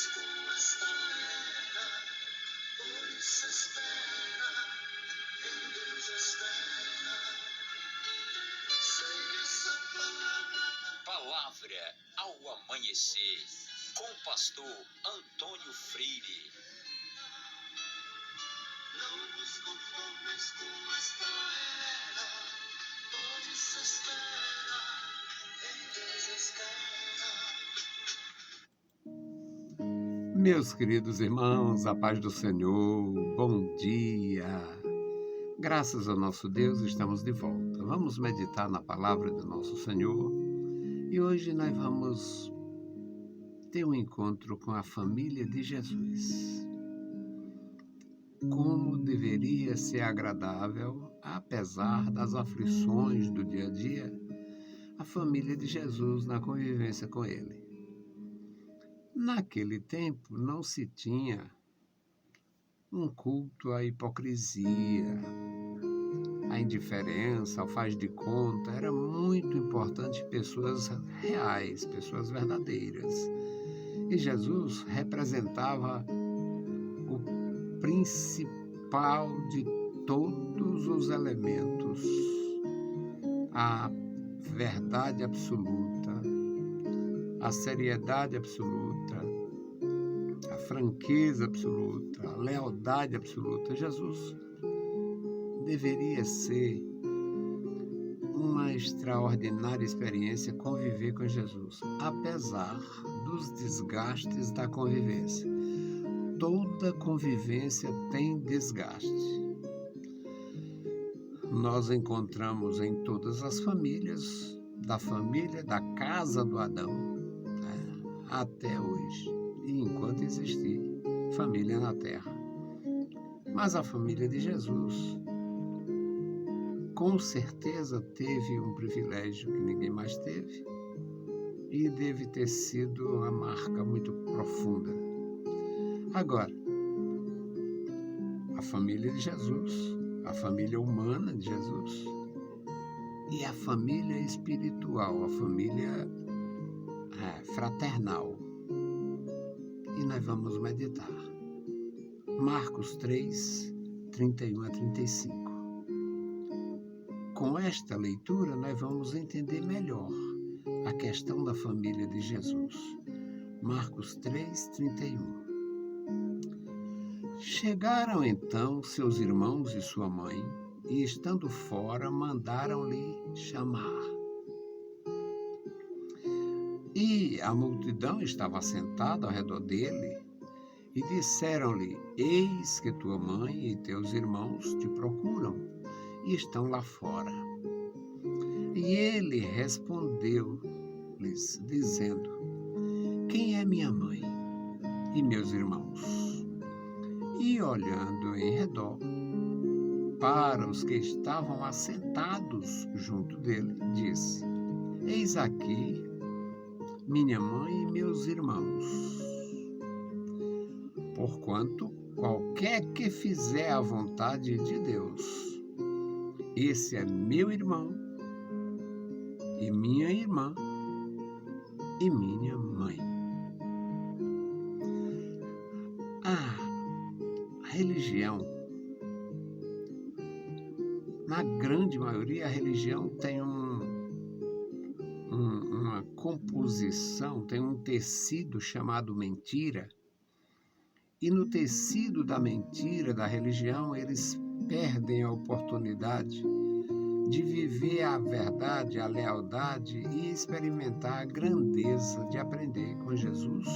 como esta era, por isso espera, em Deus espera. Sei que essa palavra ao amanhecer, com o pastor Antônio Freire. Não vos conformes com esta era, por isso espera, em Deus espera. Meus queridos irmãos, a paz do Senhor, bom dia. Graças ao nosso Deus, estamos de volta. Vamos meditar na palavra do nosso Senhor e hoje nós vamos ter um encontro com a família de Jesus. Como deveria ser agradável, apesar das aflições do dia a dia, a família de Jesus na convivência com Ele. Naquele tempo não se tinha um culto à hipocrisia, à indiferença, ao faz de conta. Era muito importante pessoas reais, pessoas verdadeiras. E Jesus representava o principal de todos os elementos, a verdade absoluta, a seriedade absoluta, a franqueza absoluta, a lealdade absoluta. Jesus deveria ser uma extraordinária experiência conviver com Jesus, apesar dos desgastes da convivência. Toda convivência tem desgaste. Nós encontramos em todas as famílias, da casa do Adão, até hoje, e enquanto existir família na terra. Mas a família de Jesus, com certeza, teve um privilégio que ninguém mais teve e deve ter sido uma marca muito profunda. Agora, a família de Jesus, a família humana de Jesus e a família espiritual, a família fraternal. E nós vamos meditar. Marcos 3, 31 a 35. Com esta leitura, nós vamos entender melhor a questão da família de Jesus. Marcos 3, 31. Chegaram então seus irmãos e sua mãe, e estando fora, mandaram-lhe chamar. E a multidão estava sentada ao redor dele, e disseram-lhe: Eis que tua mãe e teus irmãos te procuram, e estão lá fora. E ele respondeu-lhes, dizendo: Quem é minha mãe e meus irmãos? E olhando em redor, para os que estavam assentados junto dele, disse: Eis aqui minha mãe e meus irmãos. Porquanto qualquer que fizer a vontade de Deus, esse é meu irmão e minha irmã e minha mãe. A religião, na grande maioria, a religião tem uma composição, tem um tecido chamado mentira. E no tecido da mentira, da religião, eles perdem a oportunidade de viver a verdade, a lealdade e experimentar a grandeza de aprender com Jesus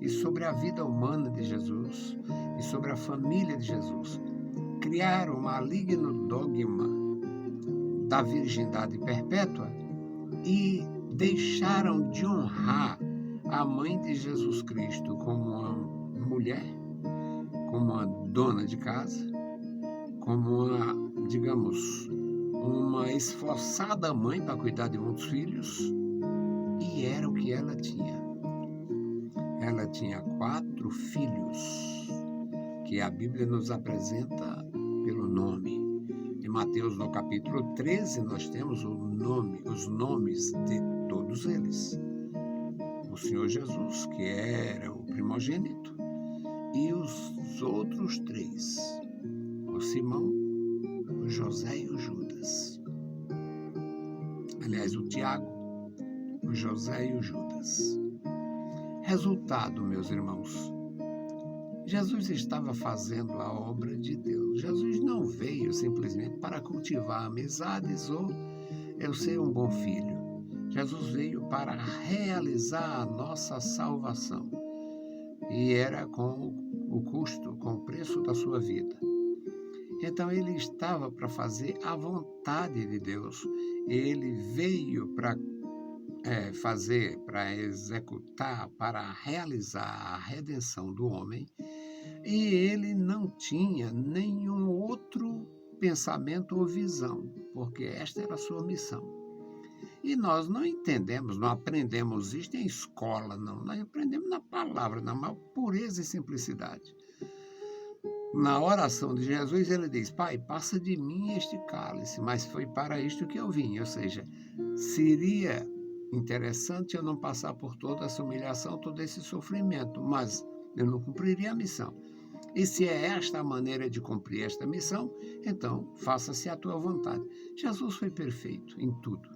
e sobre a vida humana de Jesus e sobre a família de Jesus. Criaram o maligno dogma da virgindade perpétua e deixaram de honrar a mãe de Jesus Cristo como uma mulher, como uma dona de casa, como uma esforçada mãe para cuidar de muitos filhos, e era o que ela tinha. Ela tinha 4 filhos, que a Bíblia nos apresenta pelo nome. Em Mateus, no capítulo 13, nós temos os nomes de todos eles. O Senhor Jesus, que era o primogênito, e os outros 3, o Simão, o José e o Judas. Aliás, o Tiago, o José e o Judas. Resultado, meus irmãos, Jesus estava fazendo a obra de Deus. Jesus não veio simplesmente para cultivar amizades ou eu ser um bom filho. Jesus veio para realizar a nossa salvação. E era com o custo, com o preço da sua vida. Então ele estava para fazer a vontade de Deus. Ele veio para fazer, para executar, para realizar a redenção do homem. E ele não tinha nenhum outro pensamento ou visão, porque esta era a sua missão. E nós não entendemos, não aprendemos isso em escola, não. Nós aprendemos na palavra, na maior pureza e simplicidade. Na oração de Jesus, ele diz: Pai, passa de mim este cálice, mas foi para isto que eu vim. Ou seja, seria interessante eu não passar por toda essa humilhação, todo esse sofrimento, mas eu não cumpriria a missão. E se é esta a maneira de cumprir esta missão, então faça-se a tua vontade. Jesus foi perfeito em tudo.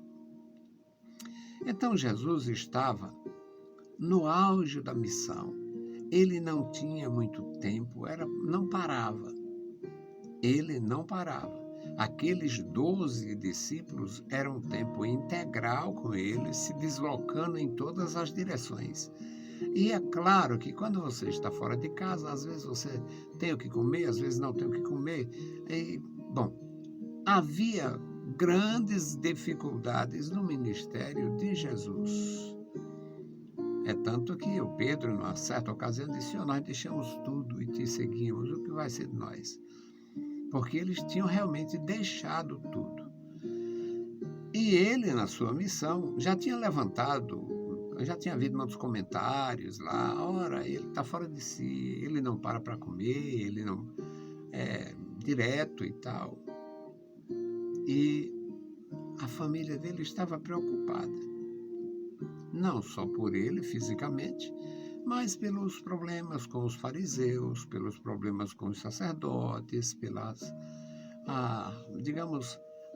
Então Jesus estava no auge da missão. Ele não tinha muito tempo, não parava. Ele não parava. Aqueles 12 discípulos eram um tempo integral com ele, se deslocando em todas as direções. E é claro que quando você está fora de casa, às vezes você tem o que comer, às vezes não tem o que comer. Havia grandes dificuldades no ministério de Jesus. É tanto que o Pedro, numa certa ocasião, disse: nós deixamos tudo e te seguimos, o que vai ser de nós? Porque eles tinham realmente deixado tudo. E ele, na sua missão, já tinha havido muitos comentários lá: ora, ele está fora de si, ele não para comer, ele não é direto e tal. E a família dele estava preocupada, não só por ele fisicamente, mas pelos problemas com os fariseus, pelos problemas com os sacerdotes, pelas,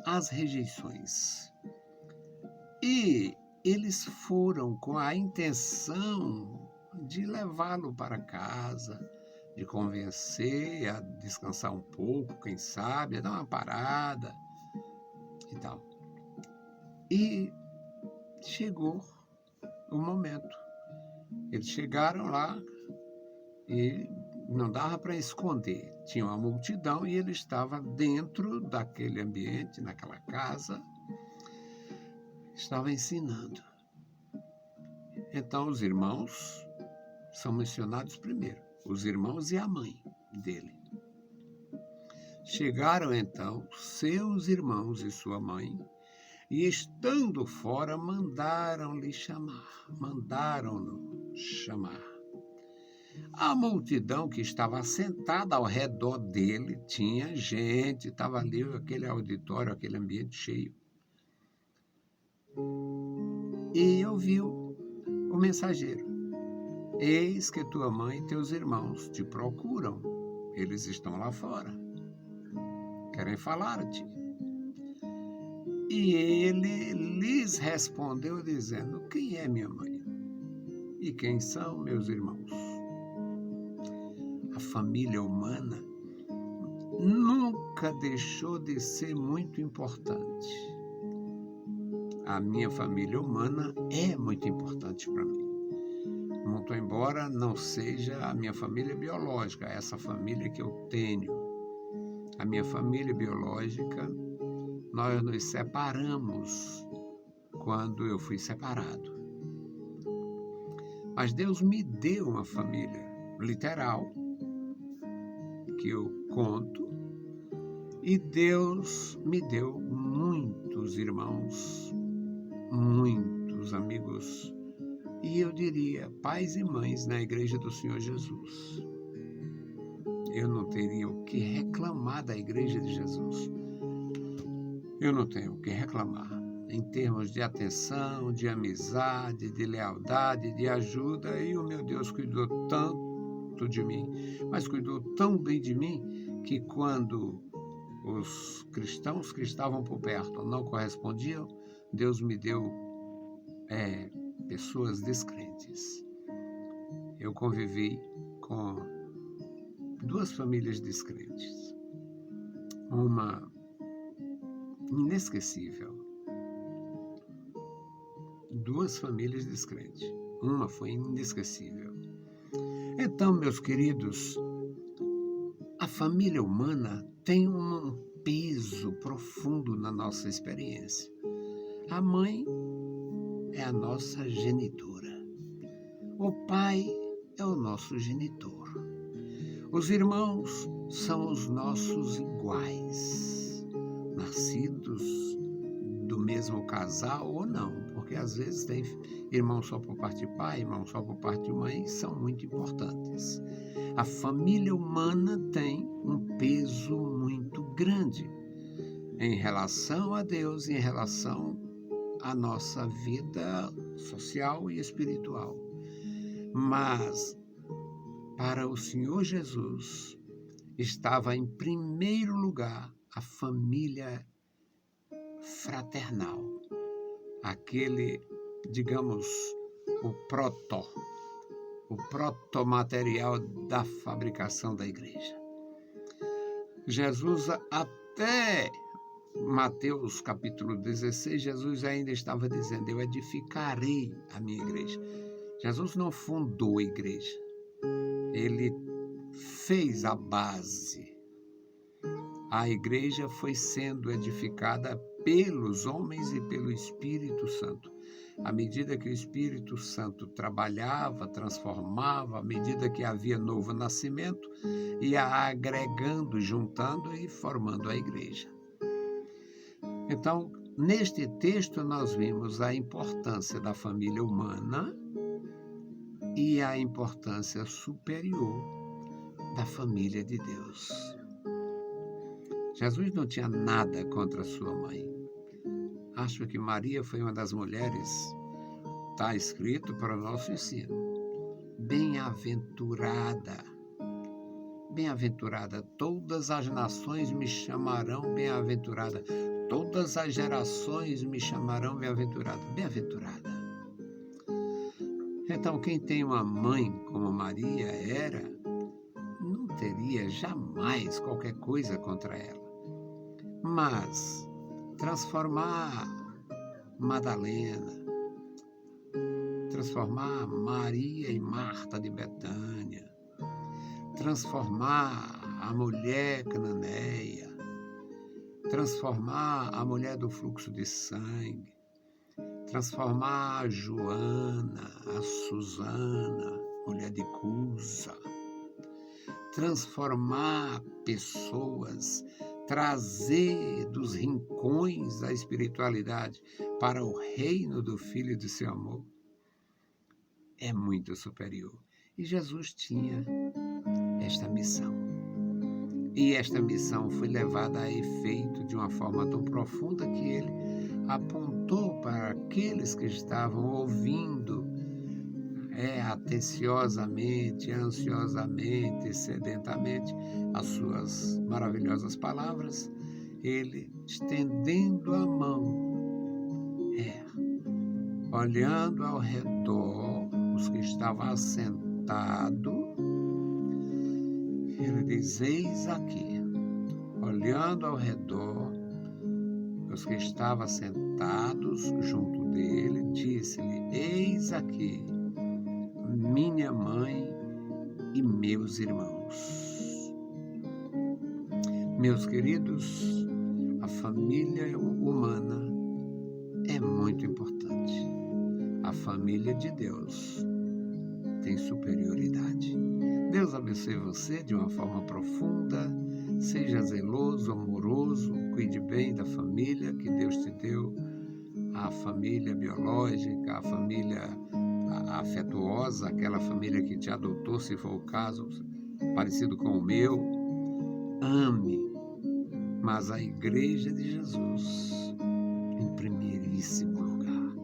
as rejeições. E eles foram com a intenção de levá-lo para casa, de convencer a descansar um pouco, quem sabe, a dar uma parada e tal. E chegou o momento. Eles chegaram lá e não dava para esconder. Tinha uma multidão e ele estava dentro daquele ambiente, naquela casa, estava ensinando. Então os irmãos são mencionados primeiro, os irmãos e a mãe dele. Chegaram então seus irmãos e sua mãe, e estando fora mandaram-no chamar. A multidão que estava sentada ao redor dele, tinha gente, estava ali aquele auditório, aquele ambiente cheio. E ouviu o mensageiro: eis que tua mãe e teus irmãos te procuram, eles estão lá fora, querem falar-te. E ele lhes respondeu dizendo: quem é minha mãe? E quem são meus irmãos? A família humana nunca deixou de ser muito importante. A minha família humana é muito importante para mim. Muito embora não seja a minha família biológica, essa família que eu tenho. A minha família biológica, nós nos separamos quando eu fui separado. Mas Deus me deu uma família literal, que eu conto, e Deus me deu muitos irmãos, muitos amigos, e eu diria pais e mães na Igreja do Senhor Jesus. Eu não teria o que reclamar da Igreja de Jesus. Eu não tenho o que reclamar. em termos de atenção, de amizade, de lealdade, de ajuda, e o meu Deus cuidou tanto de mim, mas cuidou tão bem de mim que quando os cristãos que estavam por perto não correspondiam, Deus me deu pessoas descrentes. Eu convivi com 2 famílias descrentes. Uma inesquecível. 2 famílias descrentes. Uma foi inesquecível. Então, meus queridos, a família humana tem um peso profundo na nossa experiência. A mãe é a nossa genitora. O pai é o nosso genitor. Os irmãos são os nossos iguais, nascidos do mesmo casal ou não, porque às vezes tem irmão só por parte de pai, irmão só por parte de mãe, são muito importantes. A família humana tem um peso muito grande em relação a Deus, em relação à nossa vida social e espiritual. Mas para o Senhor Jesus estava em primeiro lugar a família fraternal, aquele, digamos, o protomaterial da fabricação da igreja. Jesus, até Mateus capítulo 16, Jesus ainda estava dizendo: eu edificarei a minha igreja. Jesus não fundou a igreja, ele fez a base. A igreja foi sendo edificada pelos homens e pelo Espírito Santo. À medida que o Espírito Santo trabalhava, transformava, à medida que havia novo nascimento, ia agregando, juntando e formando a igreja. Então, neste texto nós vimos a importância da família humana e a importância superior da família de Deus. Jesus não tinha nada contra sua mãe. Acho que Maria foi uma das mulheres, está escrito para o nosso ensino, bem-aventurada. Bem-aventurada, todas as nações me chamarão bem-aventurada, todas as gerações me chamarão bem-aventurada. Bem-aventurada. Então, quem tem uma mãe como Maria era, não teria jamais qualquer coisa contra ela. Mas transformar Madalena, transformar Maria e Marta de Betânia, transformar a mulher cananeia, transformar a mulher do fluxo de sangue, transformar a Joana, a Susana, mulher de Cusa, transformar pessoas, trazer dos rincões da espiritualidade para o reino do Filho do seu amor, é muito superior. E Jesus tinha esta missão. E esta missão foi levada a efeito de uma forma tão profunda que ele apontou para aqueles que estavam ouvindo atenciosamente, ansiosamente, sedentamente as suas maravilhosas palavras, ele estendendo a mão, olhando ao redor os que estavam assentados, ele diz: eis aqui, olhando ao redor os que estavam sentados junto dele, disse-lhe: eis aqui minha mãe e meus irmãos. Meus queridos, a família humana é muito importante. A família de Deus tem superioridade. Deus abençoe você de uma forma profunda. Seja zeloso, amoroso, cuide bem da família que Deus te deu, a família biológica, a família afetuosa, aquela família que te adotou, se for o caso, parecido com o meu. Ame, mas a igreja de Jesus em primeiríssimo lugar.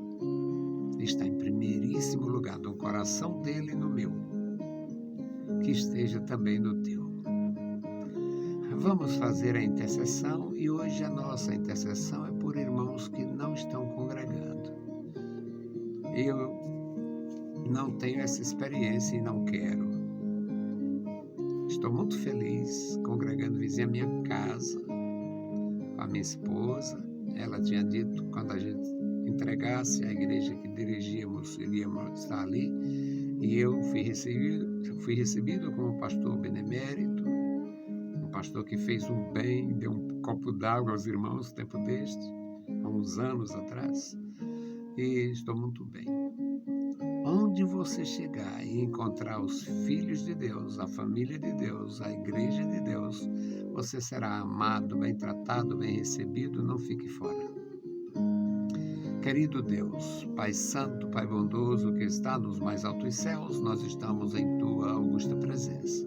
Está em primeiríssimo lugar no coração dele e no meu. Que esteja também no teu. Vamos fazer a intercessão e hoje a nossa intercessão é por irmãos que não estão congregando. Eu não tenho essa experiência e não quero. Estou muito feliz congregando vizinho à minha casa, com a minha esposa. Ela tinha dito que quando a gente entregasse a igreja que dirigíamos, iríamos estar ali. E eu fui recebido como pastor benemérito, um pastor que fez um bem, deu um copo d'água aos irmãos, tempo deste, há uns anos atrás. E estou muito bem. Onde você chegar e encontrar os filhos de Deus, a família de Deus, a igreja de Deus, você será amado, bem tratado, bem recebido, não fique fora. Querido Deus, Pai Santo, Pai bondoso, que está nos mais altos céus, nós estamos em Tua augusta presença.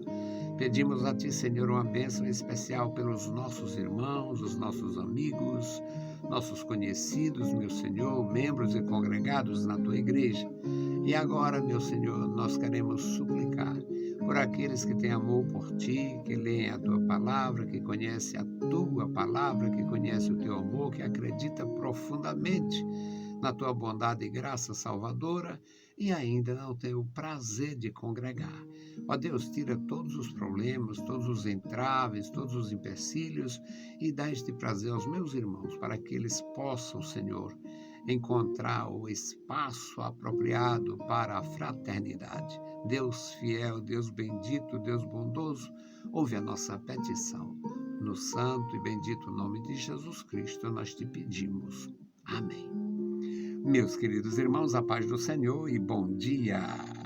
Pedimos a Ti, Senhor, uma bênção especial pelos nossos irmãos, os nossos amigos, nossos conhecidos, meu Senhor, membros e congregados na Tua igreja. E agora, meu Senhor, nós queremos suplicar por aqueles que têm amor por Ti, que leem a Tua palavra, que conhecem a Tua palavra, que conhecem o Teu amor, que acredita profundamente na Tua bondade e graça salvadora e ainda não tem o prazer de congregar. Ó Deus, tira todos os problemas, todos os entraves, todos os empecilhos e dá este prazer aos meus irmãos para que eles possam, Senhor, encontrar o espaço apropriado para a fraternidade. Deus fiel, Deus bendito, Deus bondoso, ouve a nossa petição. No santo e bendito nome de Jesus Cristo nós te pedimos. Amém. Meus queridos irmãos, a paz do Senhor e bom dia!